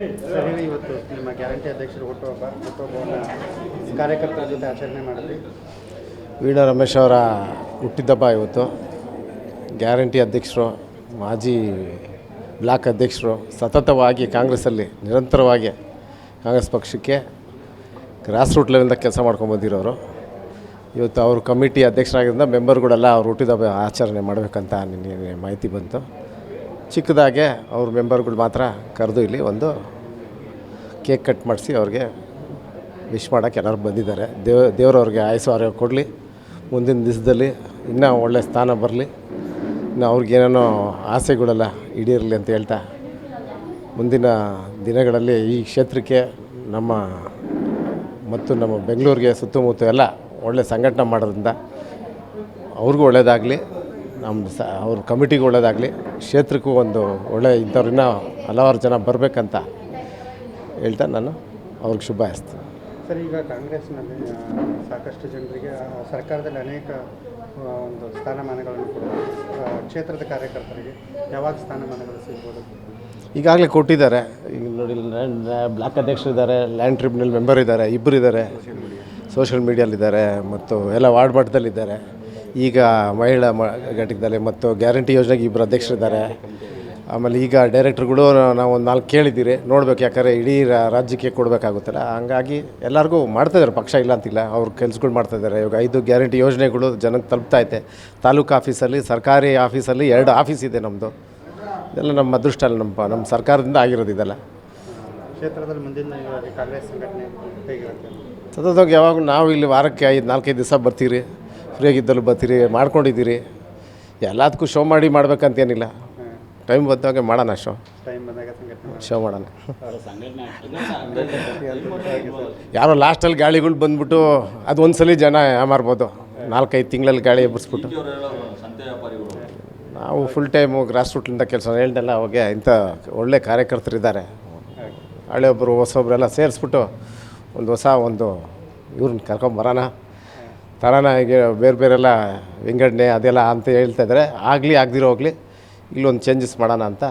Sir ಹೇಳಿ, ಇವತ್ತು ನಿಮ್ಮ ಗ್ಯಾರಂಟಿ ಅಧ್ಯಕ್ಷರು ಹುಟ್ಟುಹಬ್ಬವನ್ನು ಕಾರ್ಯಕರ್ತರ ಜೊತೆ ಆಚರಣೆ ಮಾಡಿದ್ರಿ. ವೀಣಾ ರಮೇಶ್ ಅವರ ಹುಟ್ಟಿದಬ್ಬ ಇವತ್ತು. ಗ್ಯಾರಂಟಿ ಅಧ್ಯಕ್ಷರು, ಮಾಜಿ ಬ್ಲಾಕ್ ಅಧ್ಯಕ್ಷರು, ಸತತವಾಗಿ ಕಾಂಗ್ರೆಸ್ಸಲ್ಲಿ ನಿರಂತರವಾಗಿ ಕಾಂಗ್ರೆಸ್ ಪಕ್ಷಕ್ಕೆ ಗ್ರಾಸ್ ರೂಟ್ ಲೆವೆಲಿಂದ ಕೆಲಸ ಮಾಡ್ಕೊಂಬಂದಿರೋರು. ಇವತ್ತು ಅವರು ಕಮಿಟಿ ಅಧ್ಯಕ್ಷರಾಗಿದ್ದರಿಂದ ಮೆಂಬರ್ಗಳೆಲ್ಲ ಅವ್ರು ಹುಟ್ಟಿದಬ್ಬ ಆಚರಣೆ ಮಾಡಬೇಕಂತ ನಿನ್ನೆ ಮಾಹಿತಿ ಬಂತು. ಚಿಕ್ಕದಾಗೆ ಅವ್ರ ಮೆಂಬರ್ಗಳು ಮಾತ್ರ ಕರೆದು ಇಲ್ಲಿ ಒಂದು ಕೇಕ್ ಕಟ್ ಮಾಡಿಸಿ ಅವ್ರಿಗೆ ವಿಶ್ ಮಾಡೋಕ್ಕೆ ಎಲ್ಲರೂ ಬಂದಿದ್ದಾರೆ. ದೇವರವ್ರಿಗೆ ಆಯಸ್ಸು ಆರೋಗ್ಯ ಕೊಡಲಿ, ಮುಂದಿನ ದಿವಸದಲ್ಲಿ ಇನ್ನೂ ಒಳ್ಳೆಯ ಸ್ಥಾನ ಬರಲಿ, ಇನ್ನು ಅವ್ರಿಗೇನೇನೋ ಆಸೆಗಳೆಲ್ಲ ಈಡೇರಲಿ ಅಂತ ಹೇಳ್ತಾ, ಮುಂದಿನ ದಿನಗಳಲ್ಲಿ ಈ ಕ್ಷೇತ್ರಕ್ಕೆ ಮತ್ತು ನಮ್ಮ ಬೆಂಗಳೂರಿಗೆ ಸುತ್ತಮುತ್ತ ಎಲ್ಲ ಒಳ್ಳೆಯ ಸಂಘಟನೆ ಮಾಡೋದ್ರಿಂದ ಅವ್ರಿಗೂ ಒಳ್ಳೆಯದಾಗಲಿ, ಅವ್ರ ಕಮಿಟಿಗೂ ಒಳ್ಳೆಯದಾಗಲಿ, ಕ್ಷೇತ್ರಕ್ಕೂ ಒಂದು ಒಳ್ಳೆಯ ಇಂಥವ್ರನ್ನ ಹಲವಾರು ಜನ ಬರಬೇಕಂತ ಹೇಳ್ತಾ ನಾನು ಅವ್ರಿಗೆ ಶುಭ ಹಾರೈಸ್ತೀನಿ. ಸರ್, ಈಗ ಕಾಂಗ್ರೆಸ್ನಲ್ಲಿ ಸಾಕಷ್ಟು ಜನರಿಗೆ ಸರ್ಕಾರದಲ್ಲಿ ಅನೇಕ ಒಂದು ಸ್ಥಾನಮಾನಗಳನ್ನು ಕೊಡುವ ಕ್ಷೇತ್ರದ ಕಾರ್ಯಕರ್ತರಿಗೆ ಯಾವಾಗ ಸ್ಥಾನಮಾನಗಳು ಸಿಗ್ಬೋದು? ಈಗಾಗಲೇ ಕೊಟ್ಟಿದ್ದಾರೆ. ಈಗ ನೋಡಿ, ಬ್ಲಾಕ್ ಅಧ್ಯಕ್ಷರಿದ್ದಾರೆ, ಲ್ಯಾಂಡ್ ಟ್ರಿಬ್ಯುನಲ್ ಮೆಂಬರ್ ಇದ್ದಾರೆ, ಇಬ್ಬರು ಇದ್ದಾರೆ, ಸೋಷಿಯಲ್ ಮೀಡಿಯಲ್ಲಿದ್ದಾರೆ, ಮತ್ತು ಎಲ್ಲ ವಾರ್ಡ್ ಮಟ್ಟದಲ್ಲಿದ್ದಾರೆ. ಈಗ ಮಹಿಳಾ ಘಟಕದಲ್ಲಿ ಮತ್ತು ಗ್ಯಾರಂಟಿ ಯೋಜನೆಗೆ ಇಬ್ಬರು ಅಧ್ಯಕ್ಷರಿದ್ದಾರೆ. ಆಮೇಲೆ ಈಗ ಡೈರೆಕ್ಟ್ರುಗಳು ನಾವು ಒಂದು 4 ಕೇಳಿದ್ದೀರಿ, ನೋಡ್ಬೇಕು, ಯಾಕಂದರೆ ಇಡೀ ರಾಜ್ಯಕ್ಕೆ ಕೊಡಬೇಕಾಗುತ್ತಲ್ಲ, ಹಂಗಾಗಿ ಎಲ್ಲರಿಗೂ ಮಾಡ್ತಾಯಿದ್ದಾರೆ, ಪಕ್ಷ ಇಲ್ಲ ಅಂತಿಲ್ಲ, ಅವ್ರು ಕೆಲಸಗಳು ಮಾಡ್ತಾಯಿದ್ದಾರೆ. ಇವಾಗ 5 ಗ್ಯಾರಂಟಿ ಯೋಜನೆಗಳು ಜನಕ್ಕೆ ತಲುಪ್ತೈತೆ. ತಾಲೂಕು ಆಫೀಸಲ್ಲಿ, ಸರ್ಕಾರಿ ಆಫೀಸಲ್ಲಿ 2 ಆಫೀಸ್ ಇದೆ ನಮ್ಮದು. ಇದೆಲ್ಲ ನಮ್ಮ ಅದೃಷ್ಟ ಅಲ್ಲ, ನಮ್ಮ ಸರ್ಕಾರದಿಂದ ಆಗಿರೋದು ಇದೆಲ್ಲ. ಕ್ಷೇತ್ರದಲ್ಲಿ ಮುಂದಿನ ಕಾಂಗ್ರೆಸ್ ಸಂಘಟನೆ ಹೇಗಿರುತ್ತೆ? ಸತತವಾಗಿ ಯಾವಾಗ ನಾವು ಇಲ್ಲಿ ವಾರಕ್ಕೆ 4-5 ದಿವಸ ಬರ್ತೀರಿ, ಫ್ರೀಯಾಗಿದ್ದಲ್ಲೂ ಬರ್ತೀರಿ, ಮಾಡ್ಕೊಂಡಿದ್ದೀರಿ. ಎಲ್ಲದಕ್ಕೂ ಶೋ ಮಾಡಬೇಕಂತೇನಿಲ್ಲ, ಟೈಮ್ ಬಂದಾಗ ಮಾಡೋಣ, ಶೋ ಮಾಡೋಣ. ಯಾರೋ ಲಾಸ್ಟಲ್ಲಿ ಗಾಳಿಗಳು ಬಂದ್ಬಿಟ್ಟು ಅದು ಒಂದ್ಸಲಿ ಜನ ಯಾಮಾರ್ಬೋದು, 4-5 ತಿಂಗಳಲ್ಲಿ ಗಾಳಿ ಎಬ್ಬರಿಸ್ಬಿಟ್ಟು. ನಾವು ಫುಲ್ ಟೈಮು ಗ್ರಾಸ್ ರೂಟ್ಲಿಂದ ಕೆಲಸ ಹೇಳ್ದೆಲ್ಲ, ಅವಾಗ ಇಂಥ ಒಳ್ಳೆ ಕಾರ್ಯಕರ್ತರಿದ್ದಾರೆ. ಹಳೆಯೊಬ್ಬರು ಹೊಸೊಬ್ಬರೆಲ್ಲ ಸೇರಿಸ್ಬಿಟ್ಟು ಒಂದು ಇವ್ರನ್ನ ಕರ್ಕೊಂಬರೋಣ, ತರೋಣ. ಈಗ ಬೇರೆಲ್ಲ ವಿಂಗಡಣೆ ಅದೆಲ್ಲ ಅಂತ ಹೇಳ್ತಾಯಿದ್ದಾರೆ. ಆಗಲಿ ಆಗದಿರೋ ಹೋಗಲಿ, ಇಲ್ಲೊಂದು ಚೇಂಜಸ್ ಮಾಡೋಣ ಅಂತ